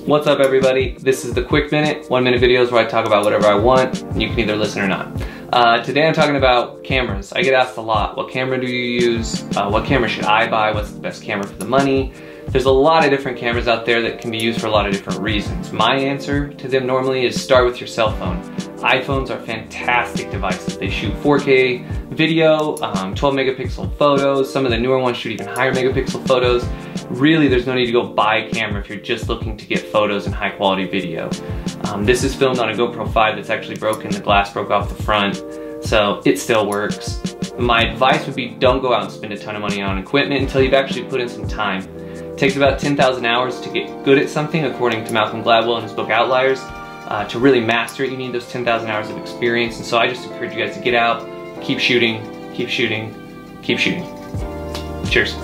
What's up everybody? This is the Quick Minute, 1 minute videos where I talk about whatever I want and you can either listen or not. Today I'm talking about cameras. I get asked a lot, what camera do you use? What camera should I buy? What's the best camera for the money? There's a lot of different cameras out there that can be used for a lot of different reasons. My answer to them normally is start with your cell phone. iPhones are fantastic devices. They shoot 4K video, 12 megapixel photos. Some of the newer ones shoot even higher megapixel photos. Really, there's no need to go buy a camera if you're just looking to get photos and high quality video. This is filmed on a GoPro 5 that's actually broken. The glass broke off the front, so it still works. My advice would be don't go out and spend a ton of money on equipment until you've actually put in some time. It takes about 10,000 hours to get good at something, according to Malcolm Gladwell in his book Outliers. To really master it, you need those 10,000 hours of experience, and so I just encourage you guys to get out, keep shooting, keep shooting, keep shooting. Cheers.